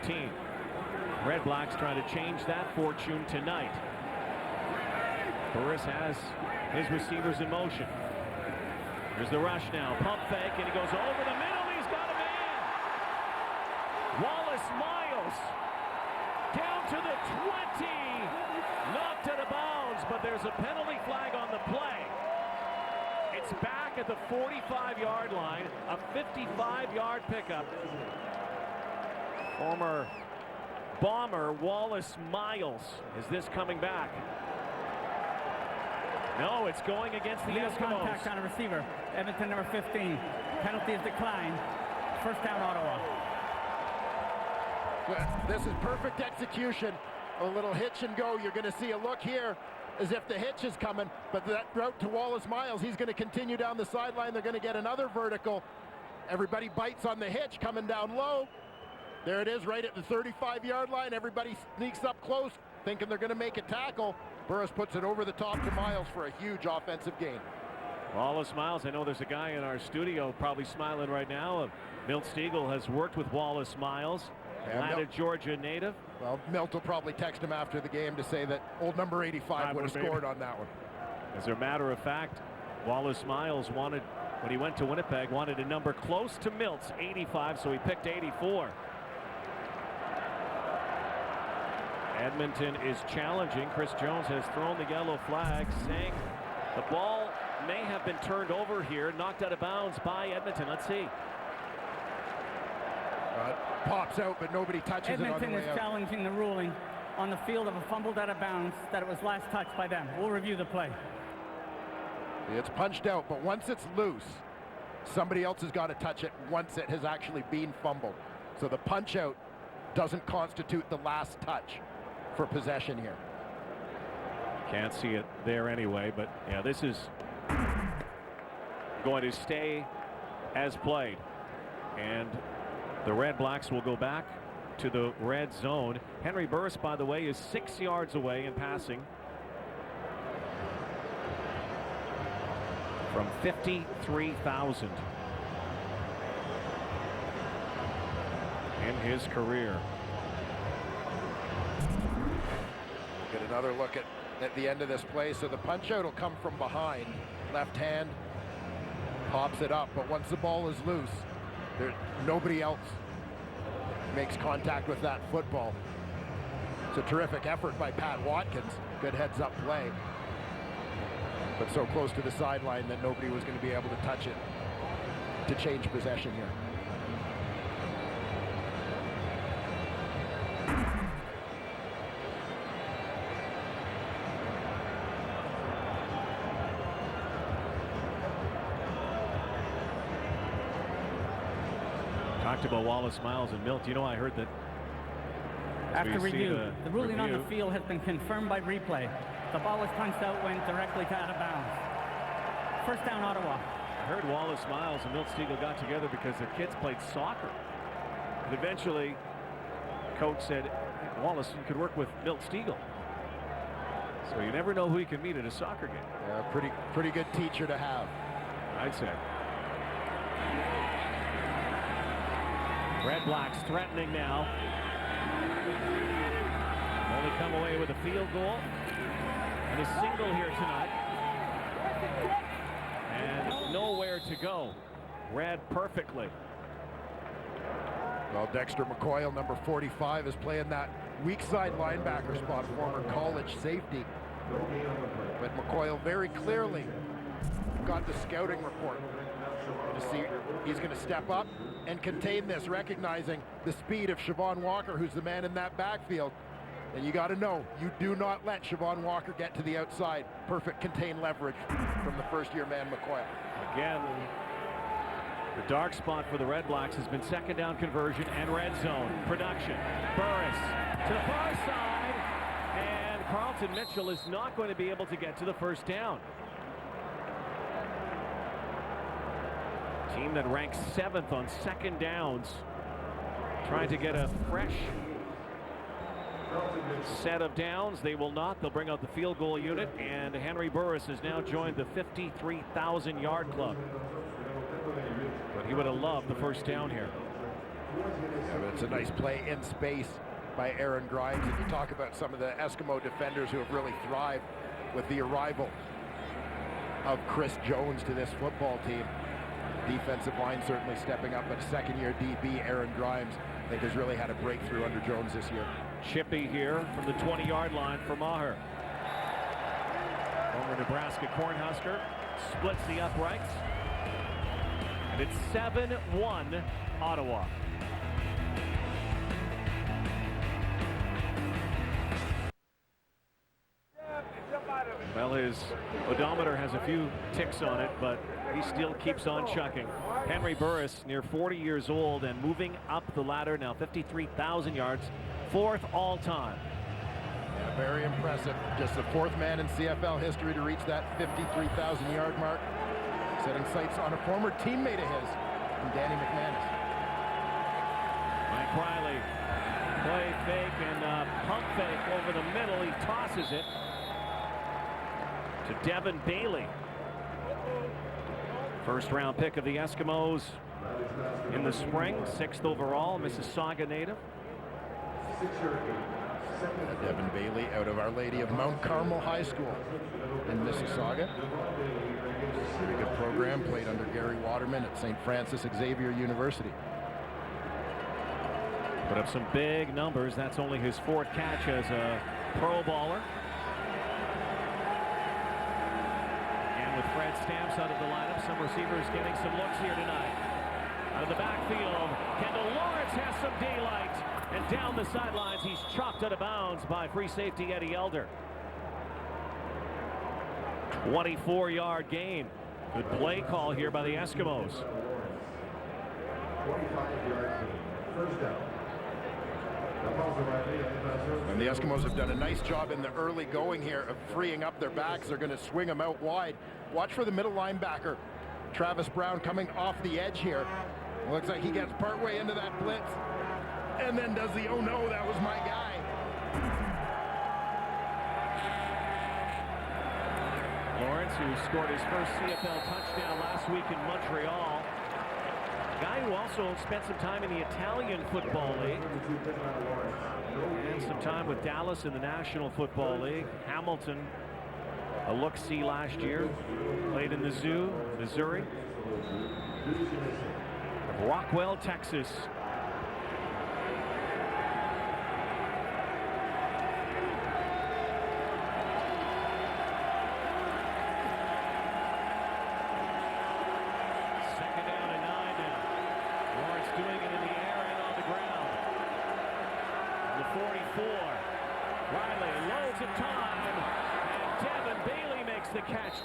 13. Redblacks trying to change that fortune tonight. Burris has his receivers in motion. Here's the rush now. Pump fake, and he goes over the middle. He's got a man. Wallace Miles down to the 20. Knocked out of bounds, but there's a penalty flag on the play. It's back at the 45-yard line. A 55-yard pickup. Former Bomber Wallace Miles. Is this coming back? No, it's going against the Eskimos. Contact on a receiver. Edmonton number 15. Penalty is declined. First down, Ottawa. This is perfect execution. A little hitch and go. You're going to see a look here as if the hitch is coming, but that route to Wallace Miles, he's going to continue down the sideline. They're going to get another vertical. Everybody bites on the hitch coming down low. There it is, right at the 35-yard line. Everybody sneaks up close, thinking they're going to make a tackle. Burris puts it over the top to Miles for a huge offensive gain. Wallace Miles, I know there's a guy in our studio probably smiling right now. Milt Stegall has worked with Wallace Miles, Atlanta, Georgia native. Well, Milt will probably text him after the game to say that old number 85 would have scored on that one. As a matter of fact, Wallace Miles wanted, when he went to Winnipeg, wanted a number close to Milt's 85, so he picked 84. Edmonton is challenging. Chris Jones has thrown the yellow flag, saying the ball may have been turned over here, knocked out of bounds by Edmonton. Let's see. Pops out, but nobody touches Edmonton it on the way is out. challenging the ruling on the field of a fumbled out of bounds that it was last touched by them. We'll review the play. It's punched out, but once it's loose, somebody else has got to touch it once it has actually been fumbled. So the punch out doesn't constitute the last touch for possession here. Can't see it there anyway, but yeah, this is going to stay as played. And the Redblacks will go back to the red zone. Henry Burris, by the way, is 6 yards away in passing from 53,000 in his career. Get another look at the end of this play. So the punch out will come from behind. Left hand pops it up, but once the ball is loose, nobody else makes contact with that football. It's a terrific effort by Pat Watkins. Good heads up play. But so close to the sideline that nobody was going to be able to touch it to change possession here. Talked about Wallace Miles and Milt. You know, I heard that after review, the ruling on the field has been confirmed by replay. The ball was punched out, went directly to out of bounds. First down, Ottawa. I heard Wallace Miles and Milt Stegall got together because their kids played soccer. And eventually, coach said, Wallace, you could work with Milt Stegall. So you never know who you can meet at a soccer game. Yeah, pretty good teacher to have, I'd say. Redblacks threatening now. Only come away with a field goal and a single here tonight. And nowhere to go. Read perfectly. Well, Dexter McCoyle, number 45, is playing that weak side linebacker spot, former college safety. But McCoyle very clearly got the scouting report to see he's going to step up and contain this, recognizing the speed of Siobhan Walker, who's the man in that backfield. And you got to know, you do not let Siobhan Walker get to the outside. Perfect contained leverage from the first-year man, McCoyle. Again, the dark spot for the Redblacks has been second down conversion and red zone production. Burris to the far side, and Carlton Mitchell is not going to be able to get to the first down. Team that ranks 7th on second downs, trying to get a fresh set of downs. They will not. They'll bring out the field goal unit, and Henry Burris has now joined the 53,000 yard club. But he would have loved the first down here. Yeah, but it's a nice play in space by Aaron Grimes. And you talk about some of the Eskimo defenders who have really thrived with the arrival of Chris Jones to this football team. Defensive line certainly stepping up, but second-year DB Aaron Grimes, I think, has really had a breakthrough under Jones this year. Chippy here from the 20-yard line for Maher. Former Nebraska Cornhusker splits the uprights. And it's 7-1 Ottawa. Well, his odometer has a few ticks on it, but he still keeps on chucking. Henry Burris, near 40 years old and moving up the ladder now, 53,000 yards, fourth all-time. Yeah, very impressive. Just the fourth man in CFL history to reach that 53,000-yard mark. Setting sights on a former teammate of his, from Danny McManus. Mike Riley, play fake and pump fake over the middle. He tosses it to Devin Bailey. First round pick of the Eskimos in the spring, 6th overall, Mississauga native. Devin Bailey out of Our Lady of Mount Carmel High School in Mississauga. Very good program, played under Gary Waterman at St. Francis Xavier University. Put up some big numbers. That's only his 4th catch as a pro bowler. And with Fred Stamps out of the lineup, some receivers getting some looks here tonight. Out of the backfield, Kendall Lawrence has some daylight. And down the sidelines, he's chopped out of bounds by free safety Eddie Elder. 24-yard gain. Good play call here by the Eskimos. 25-yard gain. First down. And the Eskimos have done a nice job in the early going here of freeing up their backs. They're going to swing them out wide. Watch for the middle linebacker, Travis Brown, coming off the edge here. It looks like he gets partway into that blitz and then does the, oh no, that was my guy. Lawrence, who scored his first CFL touchdown last week in Montreal. A guy who also spent some time in the Italian Football League and some time with Dallas in the National Football League. Hamilton, a look-see last year, played in the Zoo, Missouri. Rockwell, Texas.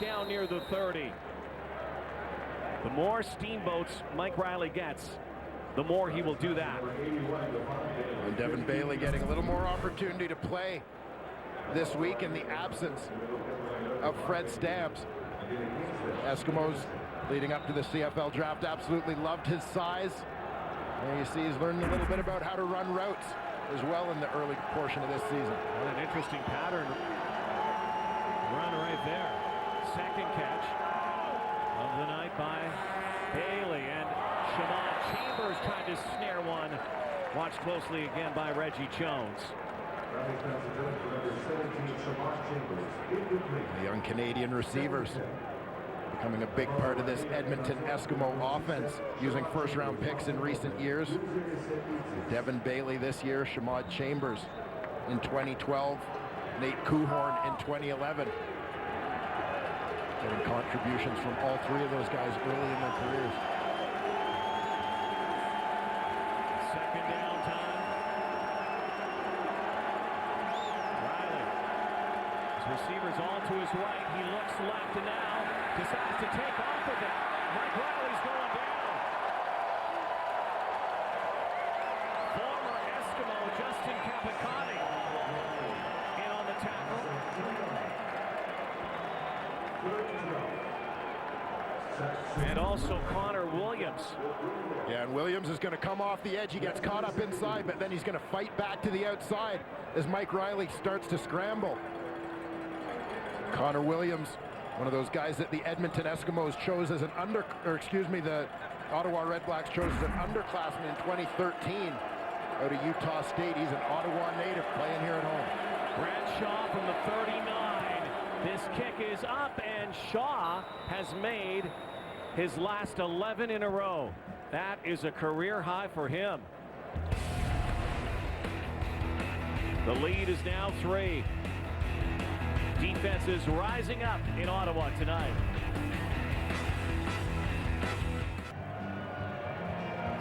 Down near the 30. The more steamboats Mike Riley gets, the more he will do that. And Devin Bailey getting a little more opportunity to play this week in the absence of Fred Stamps. Eskimos leading up to the CFL draft absolutely loved his size. And you see he's learning a little bit about how to run routes as well in the early portion of this season. What an interesting pattern run right there. Second catch of the night by Bailey, and Shamad Chambers trying to snare one. Watched closely again by Reggie Jones. The young Canadian receivers becoming a big part of this Edmonton Eskimo offense, using first-round picks in recent years. Devin Bailey this year, Shamad Chambers in 2012, Nate Kuhorn in 2011. Getting contributions from all three of those guys early in their careers. Second down time. Riley. His receivers all to his right. He looks left and now decides to take off with it. Mike Riley's going down. Former Eskimo Justin Capicani in on the tackle. And also Connor Williams. Yeah, and Williams is going to come off the edge. He gets caught up inside, but then he's going to fight back to the outside as Mike Riley starts to scramble. Connor Williams, one of those guys that the Edmonton Eskimos chose as an the Ottawa Redblacks chose as an underclassman in 2013 out of Utah State. He's an Ottawa native playing here at home. Bradshaw from the 39. This kick is up, and Shaw has made his last 11 in a row. That is a career high for him. The lead is now 3. Defense is rising up in Ottawa tonight.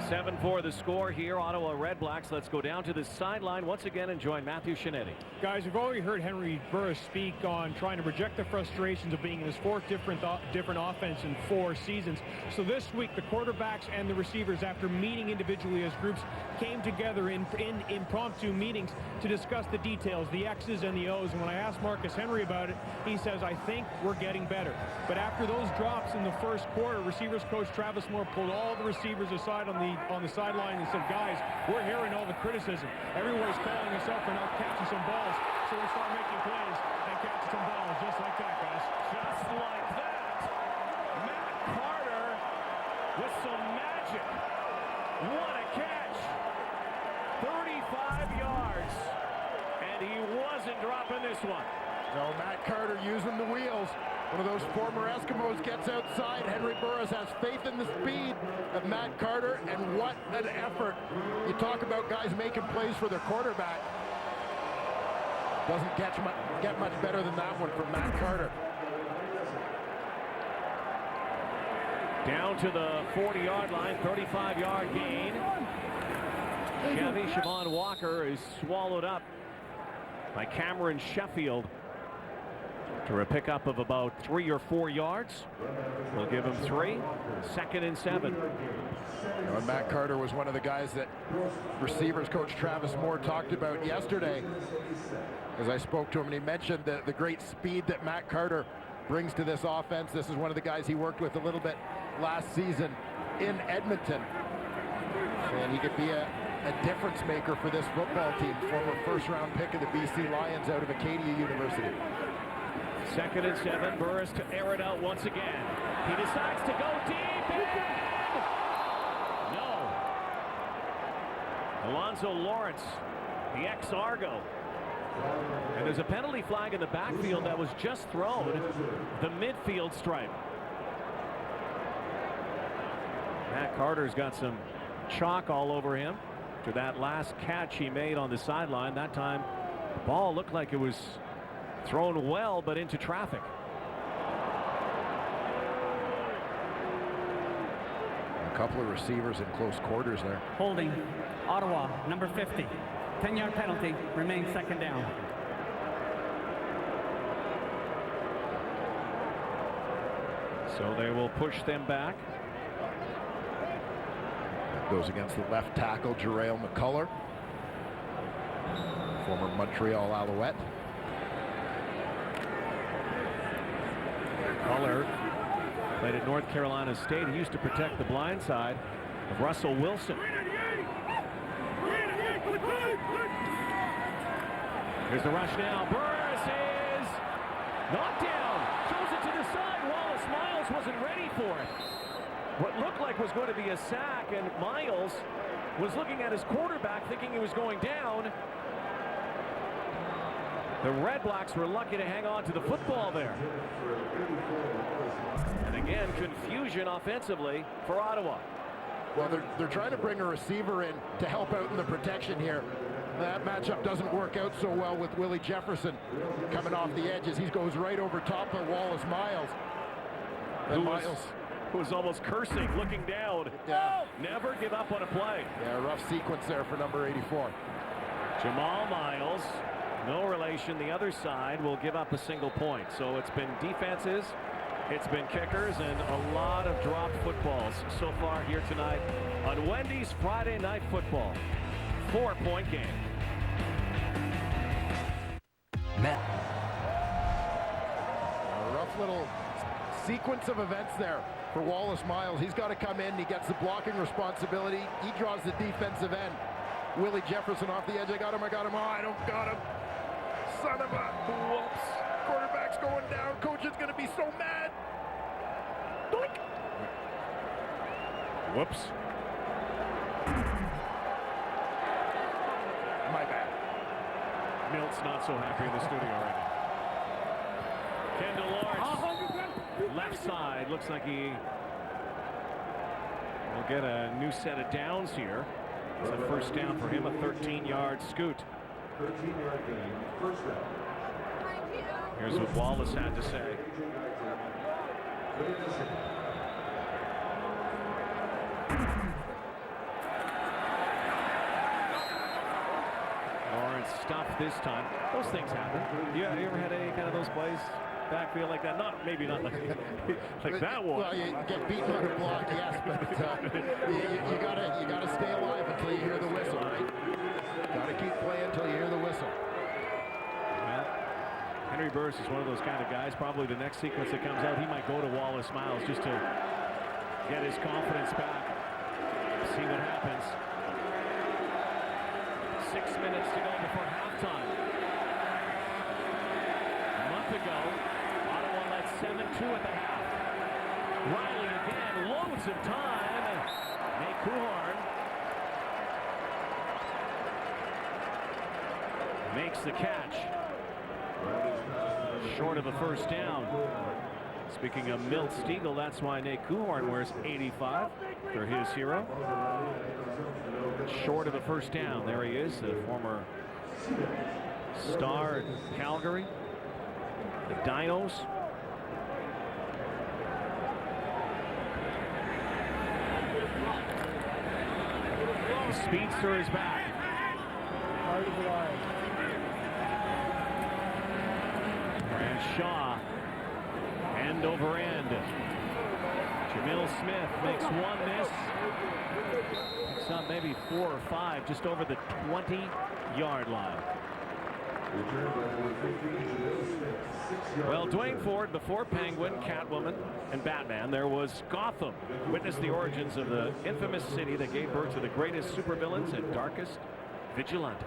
7-4 the score here, Ottawa Redblacks. Let's go down to the sideline once again and join Matthew Shinetti. Guys, we've already heard Henry Burris speak on trying to reject the frustrations of being in his 4th different offense in 4 seasons. So this week, the quarterbacks and the receivers, after meeting individually as groups, came together in impromptu meetings to discuss the details, the X's and the O's. And when I asked Marcus Henry about it, he says, I think we're getting better. But after those drops in the first quarter, receivers coach Travis Moore pulled all the receivers aside on the sideline and said, guys, we're hearing all the criticism. Everyone's calling us up for not catching some balls, so we'll start making plays and catching some balls just like that, guys. Just like that. Matt Carter with some magic. What a catch. 35 yards. And he wasn't dropping this one. No, Matt Carter using the wheels. One of those former Eskimos gets outside. Henry Burris has faith in the speed of Matt Carter, and what an effort. You talk about guys making plays for their quarterback. Doesn't get much better than that one from Matt Carter. Down to the 40-yard line, 35-yard gain. Chevy Siobhan Walker is swallowed up by Cameron Sheffield for a pickup of about 3 or 4 yards. We'll give him 3. 2nd and 7. Matt Carter was one of the guys that receivers coach Travis Moore talked about yesterday. As I spoke to him, and he mentioned the great speed that Matt Carter brings to this offense. This is one of the guys he worked with a little bit last season in Edmonton. And he could be a difference maker for this football team. Former 1st-round pick of the BC Lions out of Acadia University. 2nd and 7. Burris to air it out once again. He decides to go deep. No. Alonzo Lawrence, the ex-Argo. And there's a penalty flag in the backfield that was just thrown. The midfield stripe. Matt Carter's got some chalk all over him after that last catch he made on the sideline. That time, the ball looked like it was thrown well, but into traffic. A couple of receivers in close quarters there. Holding Ottawa, number 50. 10-yard penalty, remains 2nd down. So they will push them back. Goes against the left tackle, Jarail McCullough, former Montreal Alouette. Muller played at North Carolina State. He used to protect the blind side of Russell Wilson. Here's the rush now. Burris is knocked down. Throws it to the side. Wallace Miles wasn't ready for it. What looked like was going to be a sack, and Miles was looking at his quarterback thinking he was going down. The Redblacks were lucky to hang on to the football there. And again, confusion offensively for Ottawa. Well, they're trying to bring a receiver in to help out in the protection here. That matchup doesn't work out so well with Willie Jefferson coming off the edges. He goes right over top of Wallace Miles. And Who was almost cursing, looking down. Yeah. Never give up on a play. Yeah, rough sequence there for number 84. Jamal Miles, no relation. The other side will give up a single point. So it's been defenses, it's been kickers, and a lot of dropped footballs so far here tonight on Wendy's Friday Night Football. 4-point game. A rough little sequence of events there for Wallace Miles. He's got to come in. He gets the blocking responsibility. He draws the defensive end. Willie Jefferson off the edge. I got him. Oh, I don't got him. Son of a whoops. Quarterback's going down. Coach is going to be so mad. Doink. Whoops. My bad. Milt's not so happy in the studio right now. Kendall Lawrence, left side. Looks like he will get a new set of downs here. It's a first down for him, a 13-yard scoot. 13-yard gain, first down. Here's what Wallace had to say. Lawrence stuffed this time. Those things happen. Yeah, you ever had any kind of those plays backfield like that? Maybe not like that one. Well, you get beaten on a block, yes, but you gotta stay alive until you hear the whistle, right? Gotta keep playing until you hear the whistle. Well, Henry Burris is one of those kind of guys. Probably the next sequence that comes out, he might go to Wallace Miles just to get his confidence back. See what happens. 6 minutes to go before halftime. A month ago, Ottawa led 7-2 at the half. Riley again, loads of time. Nate Kuharn makes the catch. Short of a first down. Speaking of Milt Stiegel, that's why Nate Kuharn wears 85 for his hero. Short of a first down. There he is, the former star in Calgary. The Dinos. The speedster is back. And Shaw, end over end. Jamil Smith makes one miss. Picks up maybe 4 or 5, just over the 20-yard line. Well, Dwayne Ford, before Penguin, Catwoman, and Batman, there was Gotham. Witness the origins of the infamous city that gave birth to the greatest supervillains and darkest vigilante.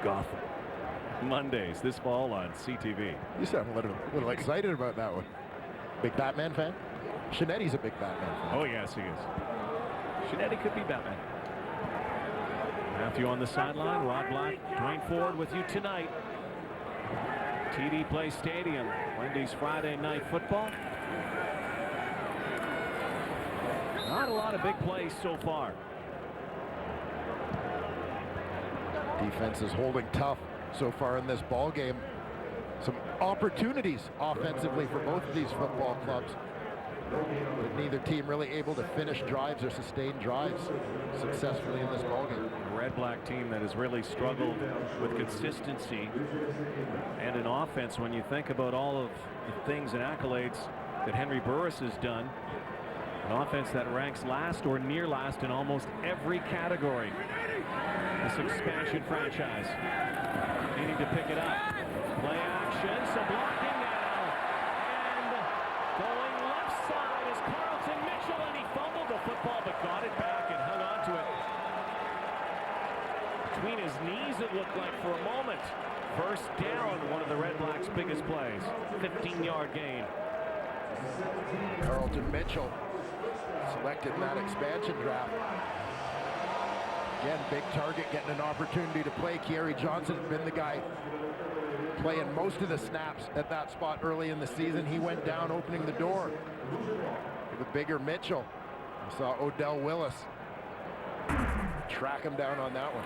Gotham. Mondays, this fall on CTV. You sound a little excited about that one. Big Batman fan? Shinetti's a big Batman fan. Oh, yes, he is. Shinetti could be Batman. Matthew on the sideline, Rod Black, Dwayne Ford with you tonight. TD Place Stadium, Wendy's Friday Night Football. Not a lot of big plays so far. Defense is holding tough so far in this ball game. Some opportunities offensively for both of these football clubs, but neither team really able to finish drives or sustain drives successfully in this ball game. A Red Black team that has really struggled with consistency and an offense. When you think about all of the things and accolades that Henry Burris has done, an offense that ranks last or near last in almost every category. This expansion franchise needing to pick it up. Play action, some blocking now, and going left side is Carlton Mitchell, and he fumbled the football but got it back and hung on to it. Between his knees, it looked like for a moment. First down, one of the Red Blacks' biggest plays. 15-yard gain. Carlton Mitchell selected in that expansion draft. Again, big target, getting an opportunity to play. Kieri Johnson has been the guy playing most of the snaps at that spot early in the season. He went down, opening the door for the bigger Mitchell. We saw Odell Willis track him down on that one.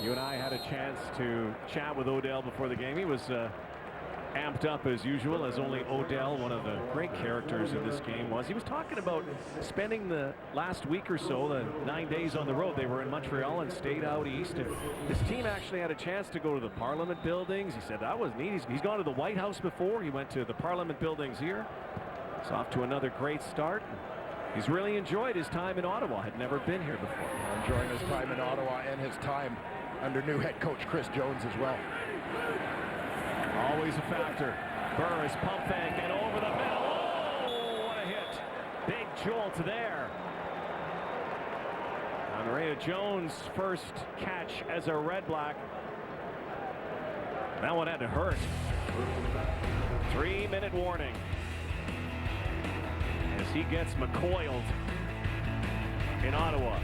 You and I had a chance to chat with Odell before the game. He was amped up as usual, as only Odell, one of the great characters in this game, was. He was talking about spending the last week or so, the 9 days on the road. They were in Montreal and stayed out east, and his team actually had a chance to go to the Parliament buildings. He said that was neat. He's gone to the White House before. He went to the Parliament buildings here. It's off to another great start. He's really enjoyed his time in Ottawa. Had never been here before. Enjoying his time in Ottawa and his time under new head coach Chris Jones as well. Always a factor. Burris pump fake and over the middle. Oh, what a hit. Big jolt there. Andrea Jones' first catch as a Red Black. That one had to hurt. 3-minute warning. as he gets McCoiled in Ottawa.